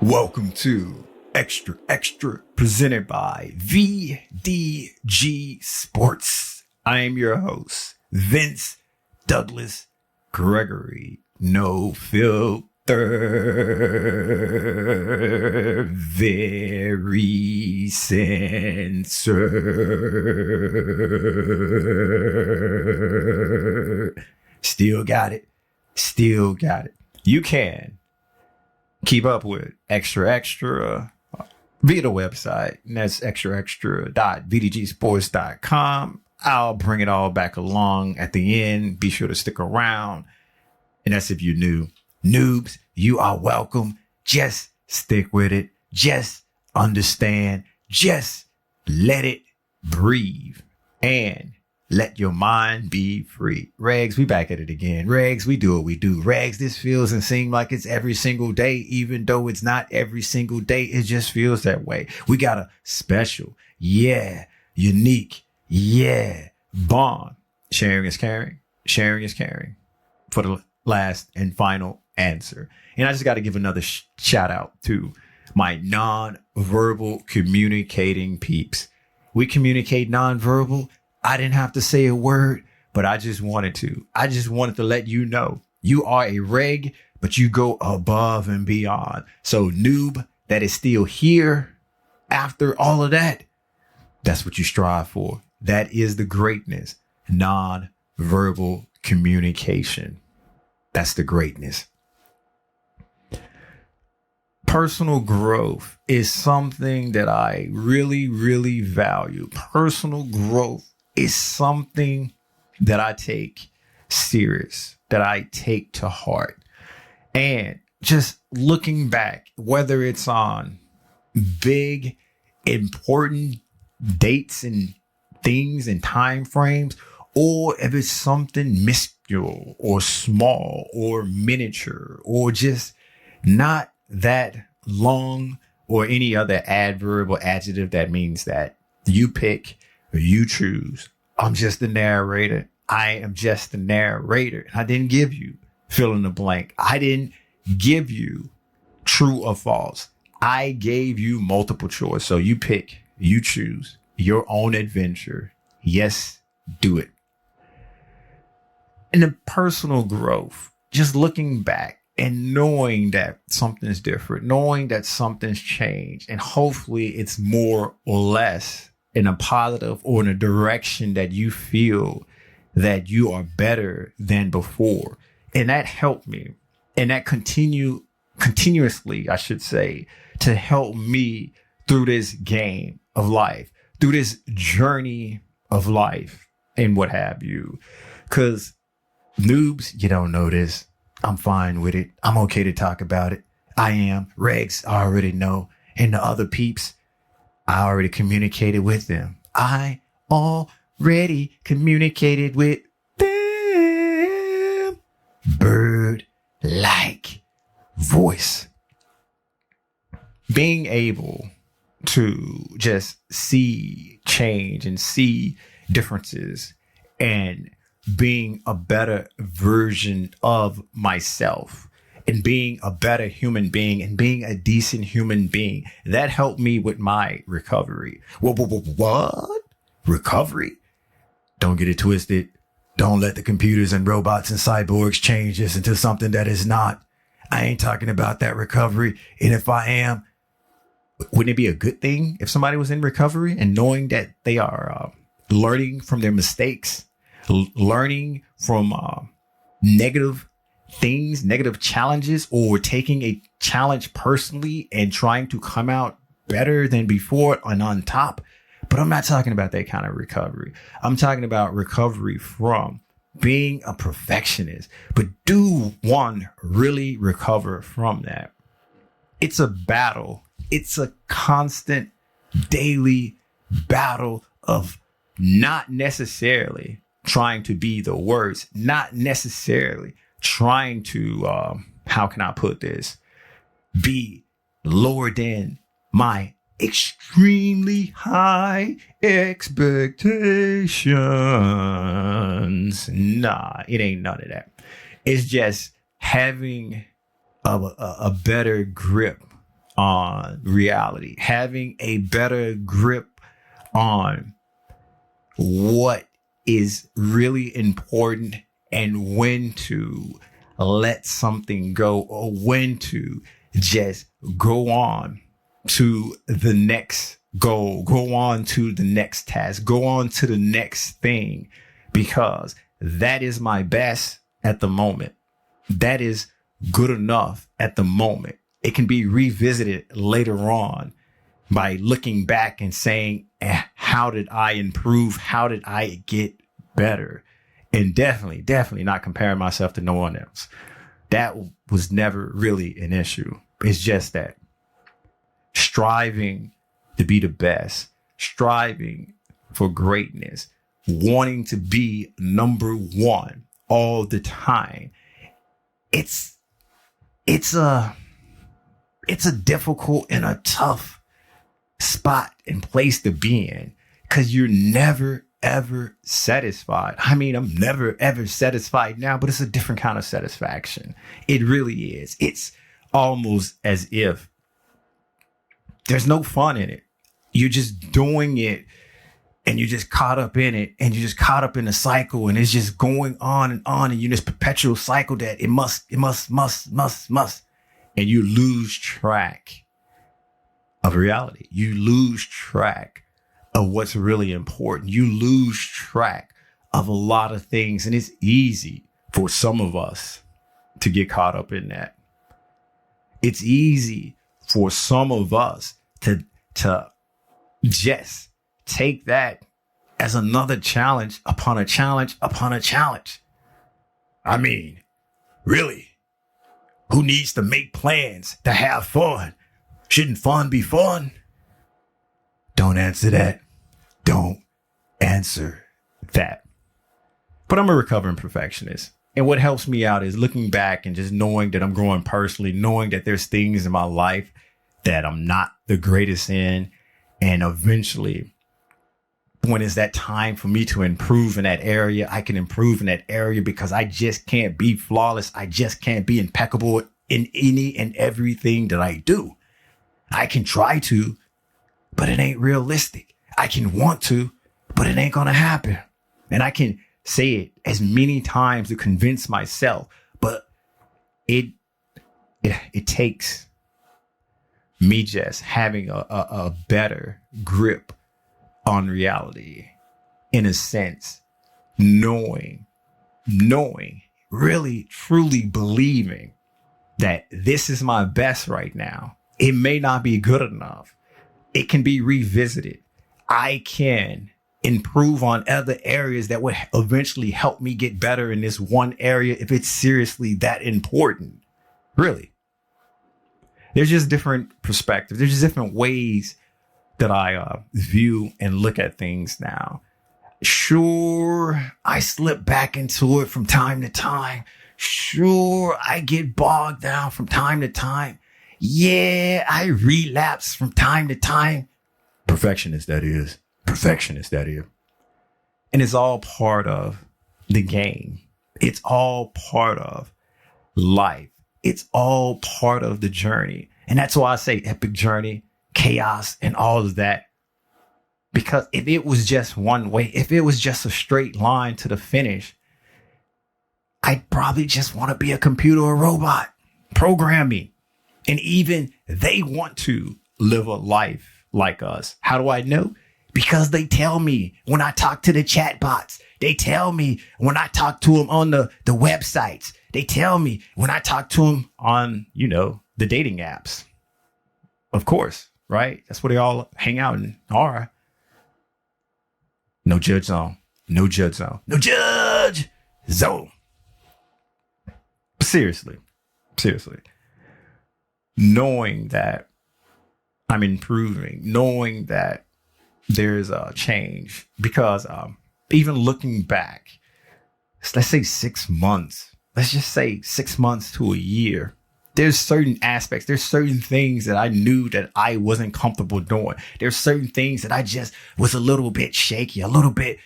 Welcome to Xtra presented by VDG Sports. I am your host, Vince Douglas Gregory. No filter, very censored. Still got it. You can keep up with Xtra via the website, and that's xtra.vdgsports.com. I'll bring it all back along at the end. Be sure to stick around. And that's if you're new. Noobs, you are welcome. Just stick with it. Just understand. Just let it breathe. And let your mind be free. Regs, we back at it again. Regs, we do what we do. Regs, this feels and seems like it's every single day, even though it's not every single day. It just feels that way. We got a special, unique, bond. Sharing is caring. Sharing is caring. For the last and final answer. And I just got to give another shout out to my non-verbal communicating peeps. We communicate non-verbal. I didn't have to say a word, but I just wanted to. I just wanted to let you know you are a reg, but you go above and beyond. So noob that is still here after all of that, that's what you strive for. That is the greatness. Non-verbal communication. That's the greatness. Personal growth is something that I really, really value. Personal growth is something that I take serious, that I take to heart. And just looking back, whether it's on big, important dates and things and time frames, or if it's something minuscule or small or miniature or just not that long or any other adverb or adjective that means that you pick or you choose. I'm just the narrator. I am just the narrator. I didn't give you fill in the blank. I didn't give you true or false. I gave you multiple choice. So you pick, you choose your own adventure. Yes, do it. And the personal growth, just looking back and knowing that something's different, knowing that something's changed, and hopefully it's more or less in a positive or in a direction that you feel that you are better than before. And that helped me. And that continuously, I should say, to help me through this game of life, through this journey of life and what have you. Because noobs, you don't know this. I'm fine with it. I'm okay to talk about it. I am. Regs, I already know. And the other peeps, I already communicated with them. I already communicated with them. Bird-like voice. Being able to just see change and see differences and being a better version of myself and being a better human being and being a decent human being. That helped me with my recovery. What? Recovery? Don't get it twisted. Don't let the computers and robots and cyborgs change this into something that is not. I ain't talking about that recovery. And if I am, wouldn't it be a good thing if somebody was in recovery and knowing that they are learning from their mistakes, learning from negative things, negative challenges, or taking a challenge personally and trying to come out better than before and on top? But I'm not talking about that kind of recovery. I'm talking about recovery from being a perfectionist. But do one really recover from that? It's a battle. It's a constant daily battle of not necessarily trying to be the worst, not necessarily trying to, how can I put this? Be lower than my extremely high expectations. Nah, it ain't none of that. It's just having a better grip on reality, having a better grip on what is really important and when to let something go or when to just go on to the next goal, go on to the next task, go on to the next thing, because that is my best at the moment. That is good enough at the moment. It can be revisited later on by looking back and saying, how did I improve? How did I get better? And definitely not comparing myself to no one else. That was never really an issue. It's just that striving to be the best, striving for greatness, wanting to be number one all the time. It's a difficult and a tough spot and place to be in, because you're never ever satisfied. I mean, I'm never ever satisfied now, but it's a different kind of satisfaction. It really is. It's almost as if there's no fun in it. You're just doing it and you're just caught up in it and you're just caught up in the cycle, and it's just going on, and you're in this perpetual cycle that it must, and you lose track of reality. You lose track of what's really important. You lose track of a lot of things, and it's easy for some of us to get caught up in that. It's easy for some of us to just take that as another challenge upon a challenge upon a challenge. I mean, really, who needs to make plans to have fun? Shouldn't fun be fun? Don't answer that. Don't answer that. But I'm a recovering perfectionist. And what helps me out is looking back and just knowing that I'm growing personally, knowing that there's things in my life that I'm not the greatest in. And eventually, when it's that time for me to improve in that area, I can improve in that area, because I just can't be flawless. I just can't be impeccable in any and everything that I do. I can try to, but it ain't realistic. I can want to, but it ain't going to happen. And I can say it as many times to convince myself, but it takes me just having a better grip on reality, in a sense, knowing, really, truly believing that this is my best right now. It may not be good enough. It can be revisited. I can improve on other areas that would eventually help me get better in this one area if it's seriously that important. Really. There's just different perspectives. There's just different ways that I view and look at things now. Sure, I slip back into it from time to time. Sure, I get bogged down from time to time. Yeah, I relapse from time to time. Perfectionist, that is. And it's all part of the game. It's all part of life. It's all part of the journey. And that's why I say epic journey, chaos, and all of that. Because if it was just one way, if it was just a straight line to the finish, I'd probably just want to be a computer or robot, programming. And even they want to live a life like us. How do I know? Because they tell me when I talk to the chatbots. They tell me when I talk to them on the websites. They tell me when I talk to them on, the dating apps. Of course, right? That's where they all hang out and are. No judge zone. No judge zone. No judge zone. Seriously. Knowing that I'm improving, knowing that there's a change, because even looking back, let's say 6 months, let's just say 6 months to a year, there's certain aspects, there's certain things that I knew that I wasn't comfortable doing. There's certain things that I just was a little bit shaky, a little bit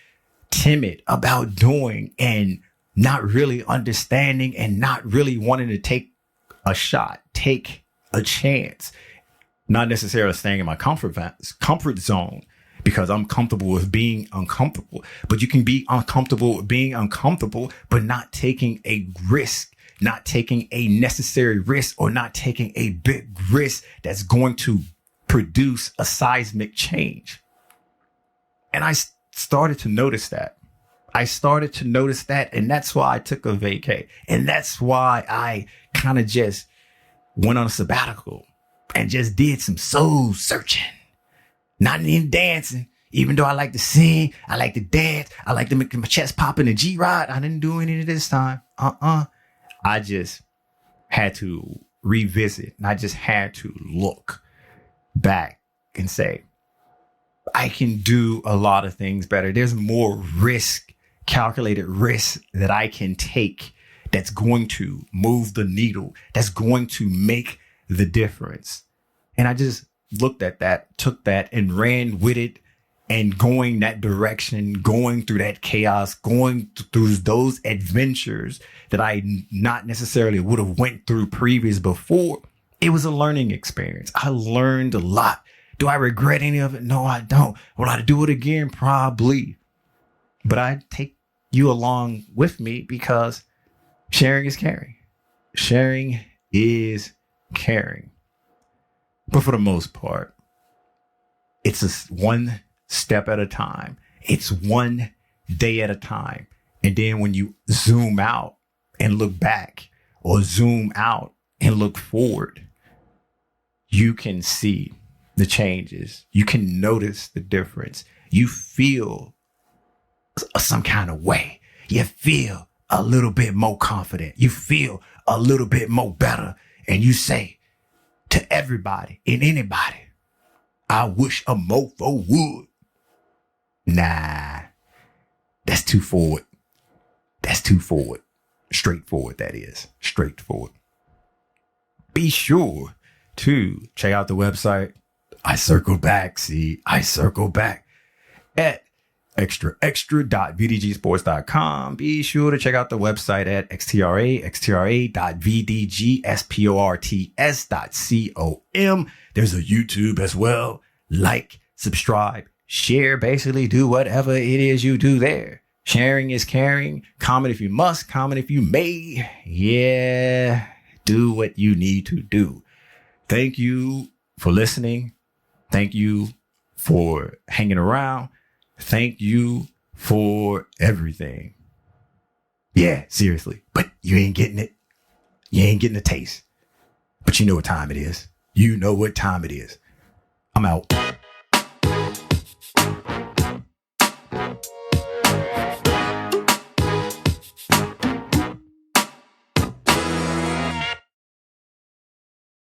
timid about doing, and not really understanding and not really wanting to take a shot, take a chance. Not necessarily staying in my comfort zone because I'm comfortable with being uncomfortable. But you can be uncomfortable with being uncomfortable, but not taking a risk, not taking a necessary risk, or not taking a big risk that's going to produce a seismic change. And I started to notice that. And that's why I took a vacay. And that's why I kind of just went on a sabbatical and just did some soul searching. Not even dancing, even though I like to sing, I like to dance, I like to make my chest pop in the G-Rod. I didn't do any of this time. I just had to revisit, and I just had to look back and say, I can do a lot of things better. There's more risk, calculated risk that I can take that's going to move the needle, that's going to make the difference. And I just looked at that, took that and ran with it, and going that direction, going through that chaos, going through those adventures that I not necessarily would have went through previous before. It was a learning experience. I learned a lot. Do I regret any of it? No, I don't. Will I do it again? Probably. But I take you along with me because sharing is caring. Sharing is caring. But for the most part, it's just one step at a time. It's one day at a time. And then when you zoom out and look back, or zoom out and look forward, you can see the changes. You can notice the difference. You feel some kind of way. You feel a little bit more confident. You feel a little bit more better. And you say to everybody and anybody, I wish a mofo would. Nah, that's too forward. That's too forward. Straightforward, that is. Straightforward. Be sure to check out the website. I circle back at extra.vdgsports.com. Be sure to check out the website at xtra.vdgsports.com. There's a YouTube as well. Like, subscribe, share, basically do whatever it is you do there. Sharing is caring. Comment if you must, comment if you may. Yeah, do what you need to do. Thank you for listening. Thank you for hanging around. Thank you for everything. Yeah, seriously. But you ain't getting it. You ain't getting a taste. But you know what time it is. You know what time it is. I'm out.